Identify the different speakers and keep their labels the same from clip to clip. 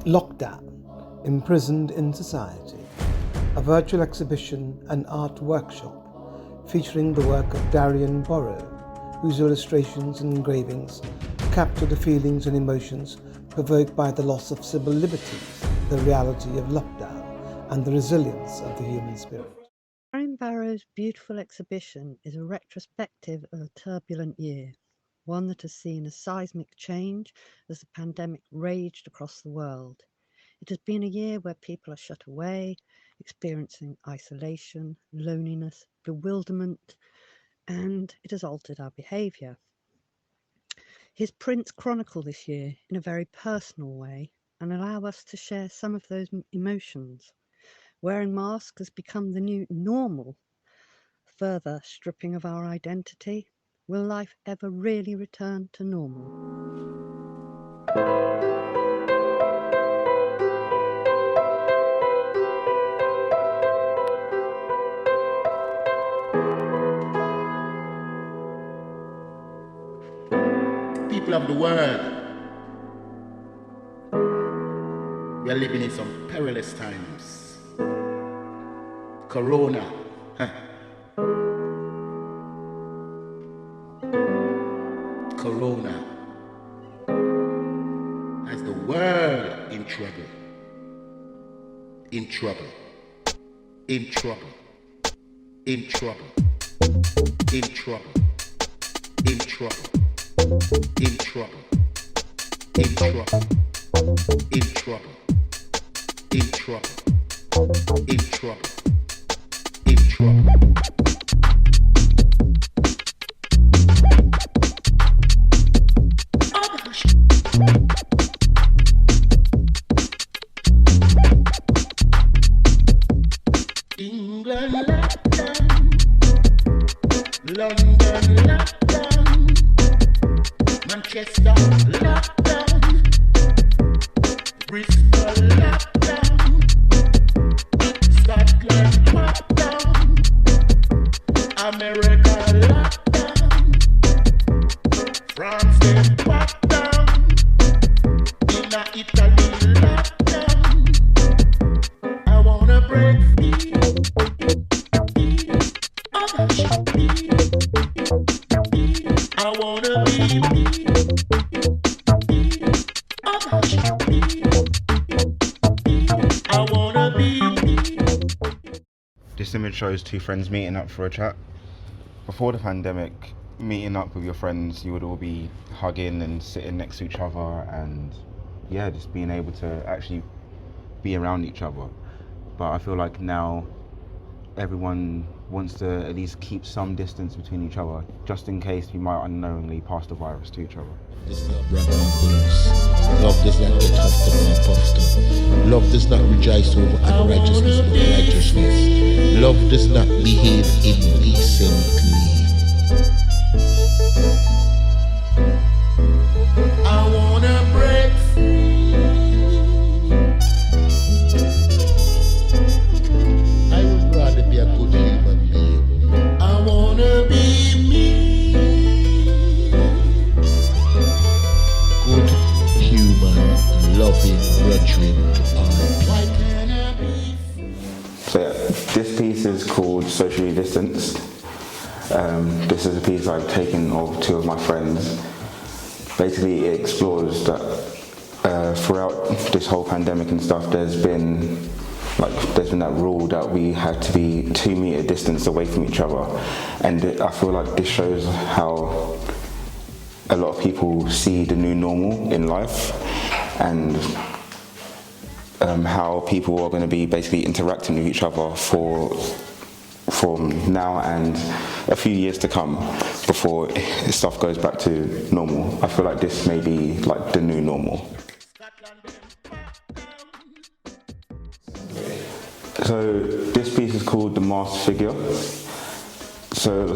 Speaker 1: Lockdown, Imprisoned in Society, a virtual exhibition and art workshop featuring the work of Darien Barrow, whose illustrations and engravings capture the feelings and emotions provoked by the loss of civil liberties, the reality of lockdown, and the resilience of the human spirit.
Speaker 2: Darien Barrow's beautiful exhibition is a retrospective of a turbulent year, one that has seen a seismic change as the pandemic raged across the world. It has been a year where people are shut away, experiencing isolation, loneliness, bewilderment, and it has altered our behaviour. His prints chronicle this year in a very personal way and allow us to share some of those emotions. Wearing masks has become the new normal, further stripping of our identity. Will life ever really return to normal?
Speaker 3: People of the world, we are living in some perilous times. Corona. Corona has the world in trouble. In trouble. In trouble. In trouble. In trouble. In trouble. In trouble. In trouble. In trouble. In trouble. In trouble. In trouble. England lockdown, London lockdown, Manchester lockdown, Bristol lockdown, Scotland lockdown, America lockdown, France them lockdown, Italy lockdown. I wanna break free. I wanna be me. I wanna be me.
Speaker 4: This image shows two friends meeting up for a chat. Before the pandemic, meeting up with your friends, you would all be hugging and sitting next to each other and yeah, just being able to actually be around each other. But I feel like now everyone wants to at least keep some distance between each other, just in case we might unknowingly pass the virus to each other.
Speaker 3: This is not brother and booze. Love does not get huffed up and puffed up. Love does not rejoice over unrighteousness but righteousness. Love does not behave indecently. I wanna break free. I would rather be a good human being. I wanna be me. Good human, loving brethren to all. Why can't I be free?
Speaker 4: So yeah, this piece is called Socially Distanced. This is a piece I've taken of two of my friends. Basically, it explores that throughout this whole pandemic and stuff, there's been that rule that we had to be 2 meter distance away from each other, and I feel like this shows how a lot of people see the new normal in life, and how people are going to be basically interacting with each other from now and a few years to come before stuff goes back to normal. I feel like this may be like the new normal. So this piece is called The Masked Figure. So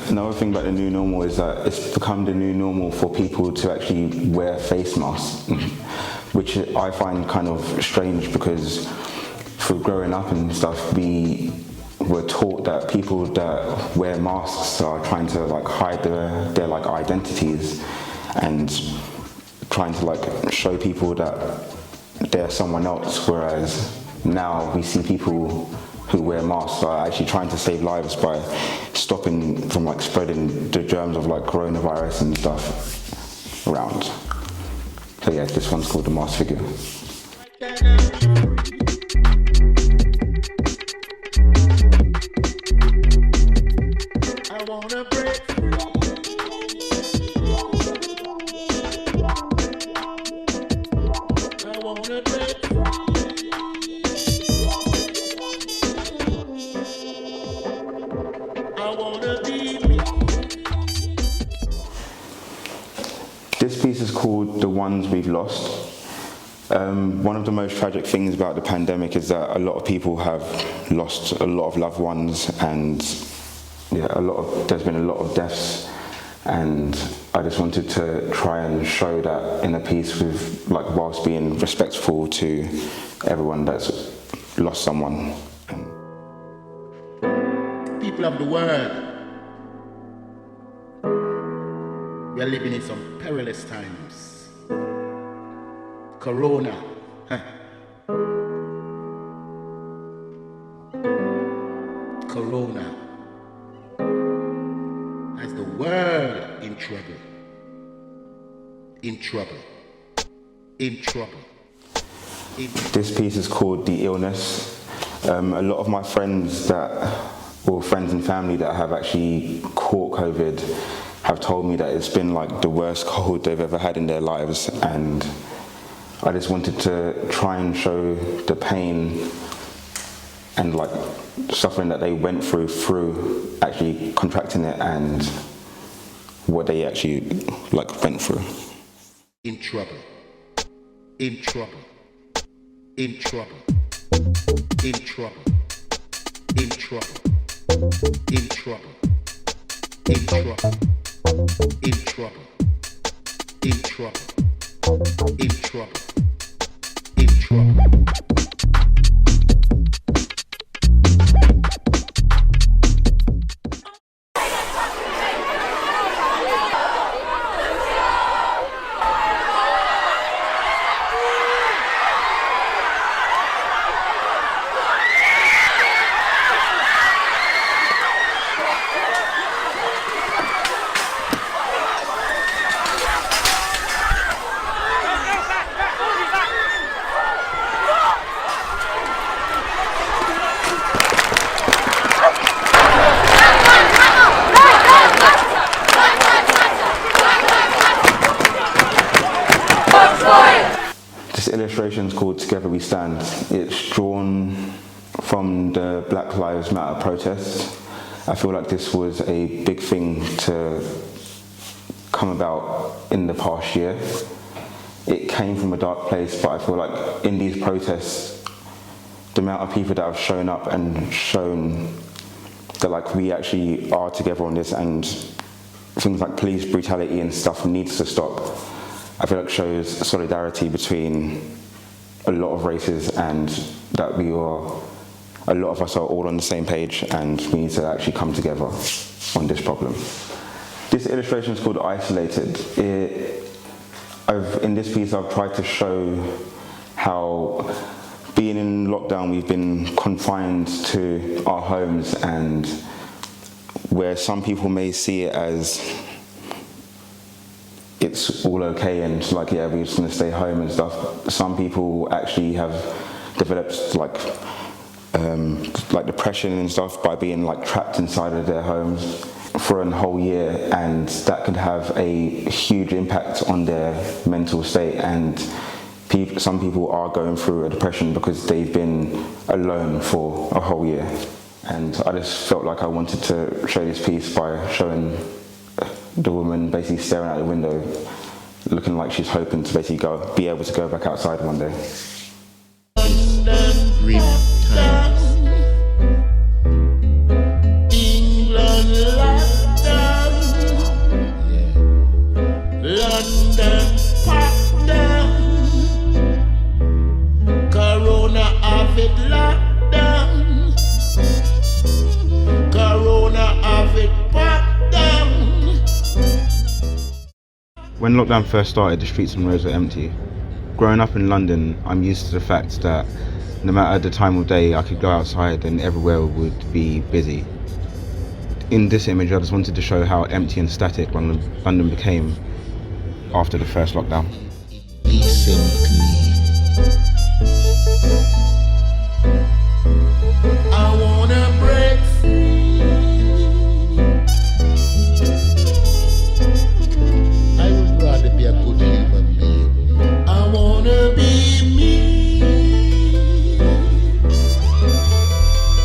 Speaker 4: another thing about the new normal is that it's become the new normal for people to actually wear face masks, which I find kind of strange because through growing up and stuff, we were taught that people that wear masks are trying to like hide their like identities and trying to like show people that they're someone else, whereas now we see people who wear masks are actually trying to save lives by stopping from like spreading the germs of like coronavirus and stuff around. So yeah, this one's called the mask figure. This piece is called The Ones We've Lost. One of the most tragic things about the pandemic is that a lot of people have lost a lot of loved ones, and yeah, there's been a lot of deaths, and I just wanted to try and show that in a piece with, like, whilst being respectful to everyone that's lost someone.
Speaker 3: People of the world, we are living in some perilous times. Corona. Corona has the world in trouble. In trouble. In trouble.
Speaker 4: This piece is called The Illness. A lot of my friends friends and family that have actually caught COVID have told me that it's been like the worst cold they've ever had in their lives, and I just wanted to try and show the pain and like suffering that they went through actually contracting it, and what they actually like went through.
Speaker 3: In trouble. In trouble. In trouble. In trouble. In trouble. In trouble. In trouble. In trouble. In trouble. In trouble. In trouble.
Speaker 4: This illustration is called Together We Stand. It's drawn from the Black Lives Matter protests. I feel like this was a big thing to come about in the past year. It came from a dark place, but I feel like in these protests, the amount of people that have shown up and shown that like we actually are together on this, and things like police brutality and stuff needs to stop, I feel like shows solidarity between a lot of races, and that a lot of us are all on the same page, and we need to actually come together on this problem. This illustration is called Isolated. In this piece I've tried to show how being in lockdown we've been confined to our homes, and where some people may see it as it's all okay and like, yeah, we're just gonna stay home and stuff. Some people actually have developed like depression and stuff by being like trapped inside of their homes for a whole year, and that could have a huge impact on their mental state, and some people are going through a depression because they've been alone for a whole year. And I just felt like I wanted to show this piece by showing the woman basically staring out the window, looking like she's hoping to basically be able to go back outside one day.
Speaker 3: Grim times. England lockdown. Yeah. London packed down. Corona have it lockdown. Corona have it packed down.
Speaker 4: When lockdown first started, the streets and roads were empty.
Speaker 5: growing up in London, I'm used to the fact that no matter the time of day, I could go outside and everywhere would be busy. In this image, I just wanted to show how empty and static London became after the first lockdown.
Speaker 3: Decently. I wanna break free. I would rather be a good human being. I wanna be me.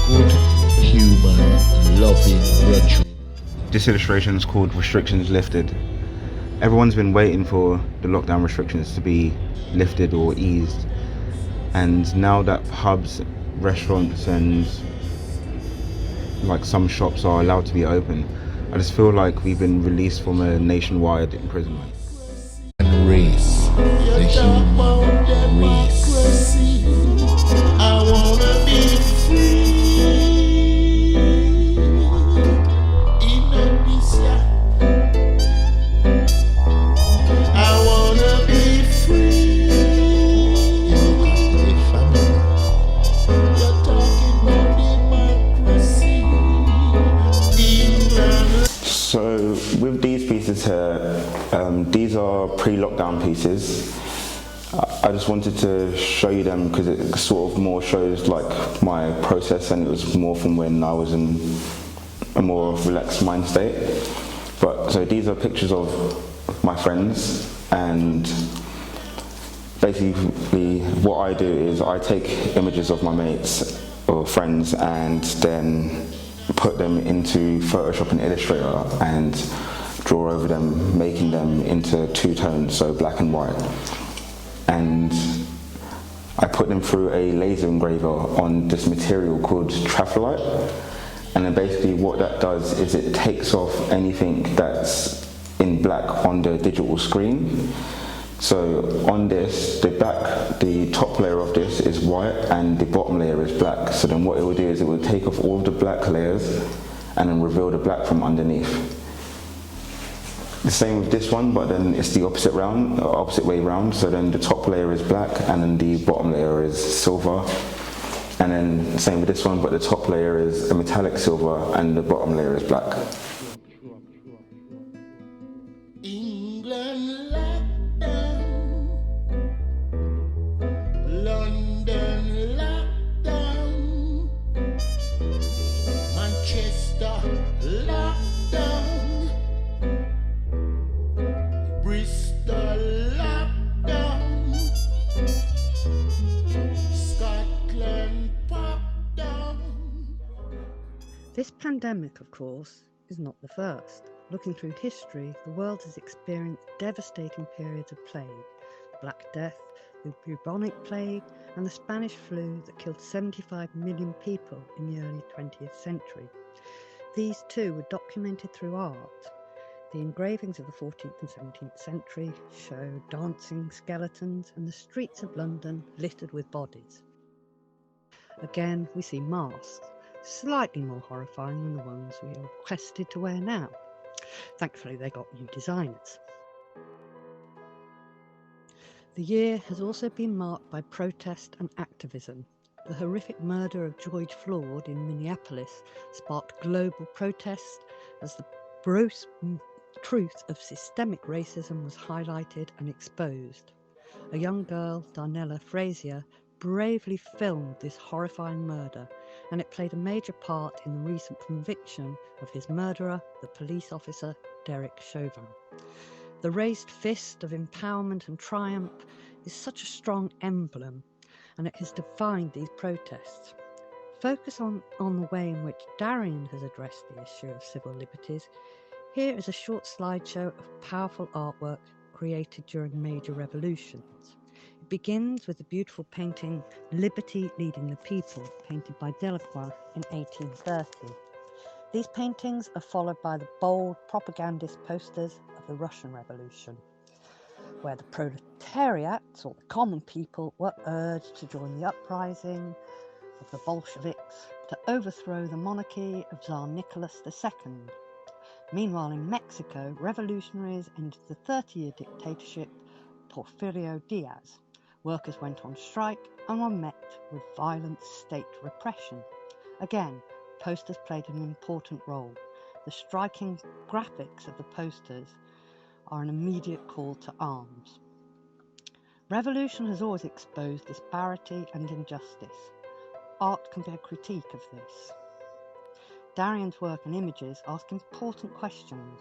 Speaker 3: Good human, loving, virtue.
Speaker 5: This illustration is called Restrictions Lifted. Everyone's been waiting for the lockdown restrictions to be lifted or eased, and now that pubs, restaurants and like some shops are allowed to be open, I just feel like we've been released from a nationwide imprisonment.
Speaker 3: And race, the human race. I wanna be free. I wanna be free. You're talking about democracy. England.
Speaker 4: So with these pieces here, these are pre-lockdown pieces. I just wanted to show you them because it sort of more shows like my process, and it was more from when I was in a more relaxed mind state. But so these are pictures of my friends, and basically what I do is I take images of my mates or friends and then put them into Photoshop and Illustrator and draw over them, making them into two tones, so black and white. And I put them through a laser engraver on this material called Traffolyte. And then basically what that does is it takes off anything that's in black on the digital screen. So on this, the top layer of this is white and the bottom layer is black. So then what it will do is it will take off all of the black layers and then reveal the black from underneath. The same with this one, but then it's the opposite way round. So then the top layer is black and then the bottom layer is silver. And then same with this one, but the top layer is a metallic silver and the bottom layer is black.
Speaker 3: England lockdown, London lockdown, Manchester lockdown, Bristol lockdown, Scotland popped down.
Speaker 2: This pandemic, of course, is not the first. Looking through history, the world has experienced devastating periods of plague: the Black Death, the bubonic plague, and the Spanish flu that killed 75 million people in the early 20th century. These too were documented through art. The engravings of the 14th and 17th century show dancing skeletons and the streets of London littered with bodies. Again, we see masks, slightly more horrifying than the ones we are requested to wear now. Thankfully, they got new designers. The year has also been marked by protest and activism. The horrific murder of George Floyd in Minneapolis sparked global protest as the gross truth of systemic racism was highlighted and exposed. A young girl, Darnella Frazier, bravely filmed this horrifying murder, and it played a major part in the recent conviction of his murderer, the police officer Derek Chauvin. The raised fist of empowerment and triumph is such a strong emblem, and it has defined these protests. Focus on the way in which Darien has addressed the issue of civil liberties. Here is a short slideshow of powerful artwork created during major revolutions. It begins with the beautiful painting Liberty Leading the People, painted by Delacroix in 1830. These paintings are followed by the bold propagandist posters of the Russian Revolution, where the proletariats, or the common people, were urged to join the uprising of the Bolsheviks to overthrow the monarchy of Tsar Nicholas II. Meanwhile, in Mexico, revolutionaries ended the 30-year dictatorship of Porfirio Diaz, Workers went on strike and were met with violent state repression. Again, posters played an important role. The striking graphics of the posters are an immediate call to arms. Revolution has always exposed disparity and injustice. Art can be a critique of this. Darien's work and images ask important questions.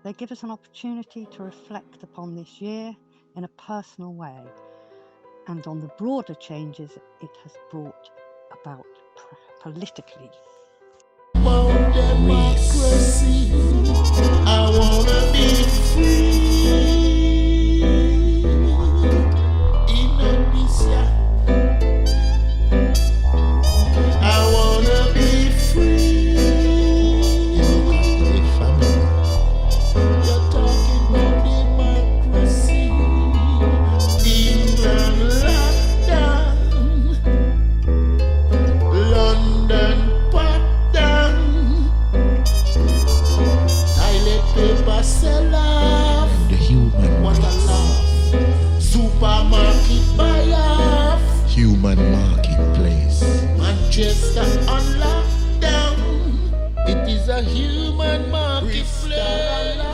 Speaker 2: They give us an opportunity to reflect upon this year in a personal way and on the broader changes it has brought about politically.
Speaker 3: Democracy, I wanna be free. In this year, I wanna be free. You're talking about democracy. England lockdown, London packed down, toilet paper sell off. The human what a laugh. Supermarket buy off. Human marketplace. Manchester on lockdown. It is a human marketplace.